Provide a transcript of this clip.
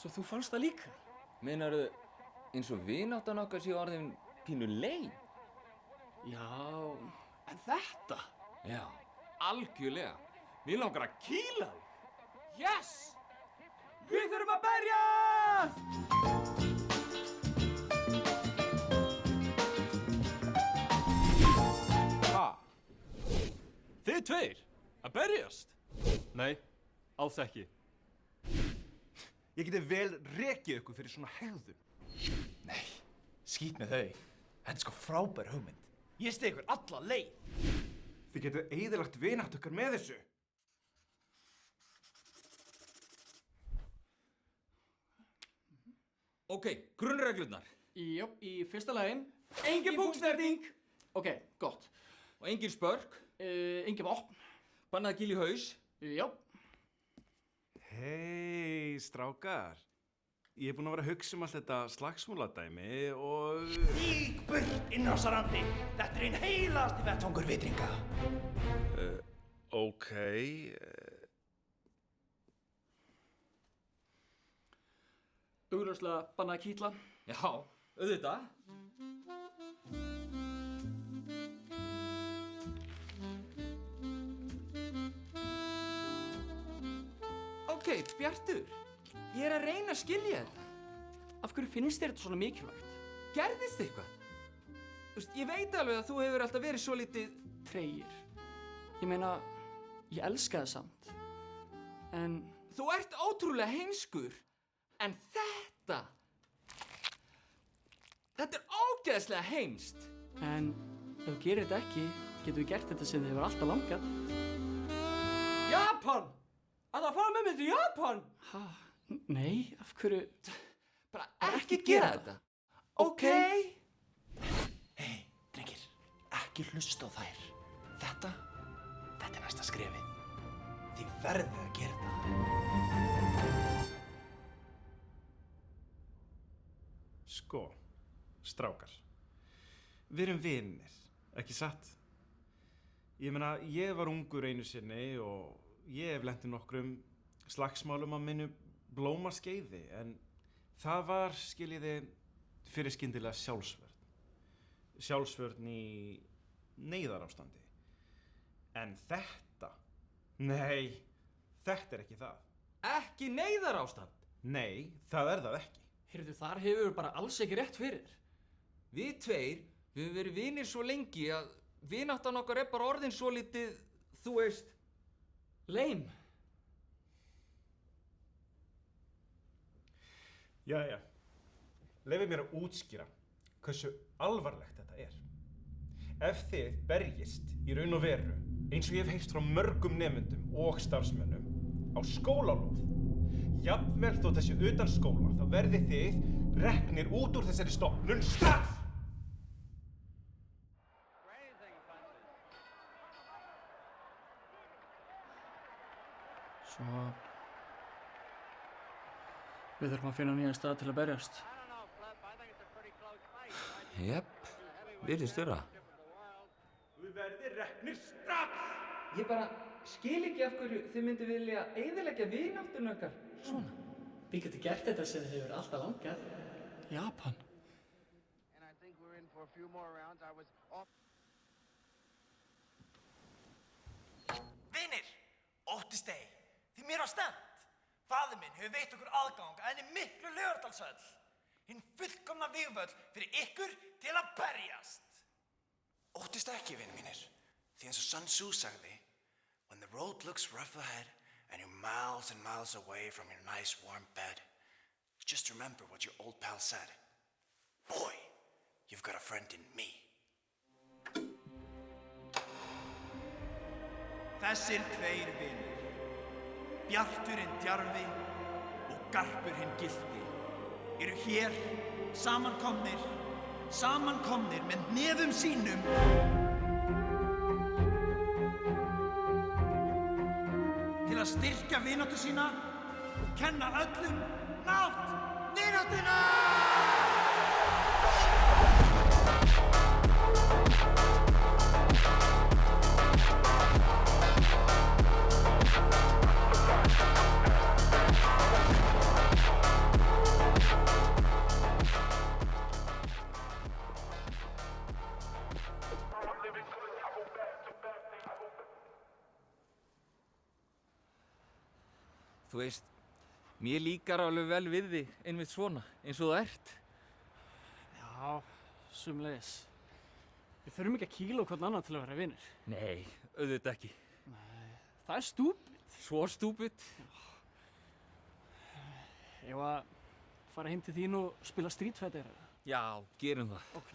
Svo þú fannst það líka? Meinarðu eins og vináttan okkar séu orðin pínu leið? Já, en þetta? Já, algjörlega. Mér langar að kýla þig. Yes! Við þurfum að berjast! Ha? Þið tveir? Að berjast? Nei, alls ekki. Ég geti vel rekið ykkur fyrir svona hegðun. Nei, skít með þau. Þetta er sko frábær hugmynd. Ég stið ykkur alla leið. Þið getur eyðilagt vináttu ykkar með þessu. Ok, grunnreglurnar. Jó, í fyrsta lagi, engin búksnerting. Ok, gott. Og engin spörk. Engin vopn. Bannað að kýla í haus. Jó. Hei, strákar. Ég er búinn að vera að hugsa allt þetta slagsmúladæmi og... Vík burt, innrásarandi. Þetta er einn heilasti vettvangur vitringa. Ok. Augljóslega bannað að kýtla. Já, auðvitað. Ok, Bjartur. Ég er að reyna að skilja þetta. Af hverju finnst þér þetta svona mikilvægt? Gerðist eitthvað? Þú veist, ég veit alveg að þú hefur alltaf verið svo lítið... Treyir. Ég meina, ég elska það samt. En Þú ert ótrúlega heimskur. En þetta... Þetta er ógeðslega heimst. En ef þú gerir þetta ekki, getum við gert þetta sem þið hefur alltaf langað. Japan! Að það fara með mig til Japan! Ha? Nei, af hverju? Bara ekki gera þetta. Ok? Hei, drengir, ekki hlusta á þær. Þetta er næsta skrefið. Þið verðið að gera þetta. Sko, strákar. Við erum vinir, ekki satt? Ég meina, ég var ungur einu sinni og ég hef lent í nokkrum slagsmálum á minnu blómaskeiði, en það var, skiljiði, fyrir skyndilega sjálfsvörn. Sjálfsvörn í neyðarástandi. En þetta, nei, þetta er ekki það. Ekki neyðarástand. Nei, það er það ekki. Heyrðu, þar hefur við bara alls ekki rétt fyrir. Við tveir, við höfum verið vinir svo lengi að vináttan okkar er bara orðin svo lítið, þú veist... Leim. Jæja, leyfið mér að útskýra hversu alvarlegt þetta er. Ef þið berjist í raun og veru, eins og ég hef heyrst frá mörgum nemendum og starfsmönnum á skólalóð, jafnvel þó þessi utan skóla, þá verðið þið reknir út úr þessari stofnun strax! Svo... Við þurfum að finna nýjan stað til að berjast. Jepp, virðist vera. Þú verðið reknir strax! Ég bara skil ekki af hverju þið myndu vilja eyðileggja vináttuna okkar. Svona. Við getum gert þetta sem þið hefur alltaf langað. Japan. Vinir, óttist ei. Því mér var stefnt. Faðir minn hefur veitt okkur aðgang að henni miklu Laugardalshöll. Hinn fullkomna vígvöll fyrir ykkur til að berjast. Óttist ekki, vinir mínir. Því eins og Sun Tzu sagði, when the road looks rough ahead and you're miles and miles away from your nice warm bed, just remember what your old pal said. Boy, you've got a friend in me. Þessir tveir vinir, Bjartur hinn djarfi og Garpur hinn gilti, eru hér samankomnir með hneðum sínum til að styrkja vináttu sína og kenna öllum nátt vináttuna! þú veist, mér líkar alveg vel við þig einmitt svona, eins og þú ert. Já, sumleiðis. Við þurfum ekki að kýla á hvern annan til að vera vinir. Nei, auðvitað ekki. Það er stúpid. Svo stúpid. Ég var að fara heim til þín og spila Street Fighter. Já, gerum það. Ok.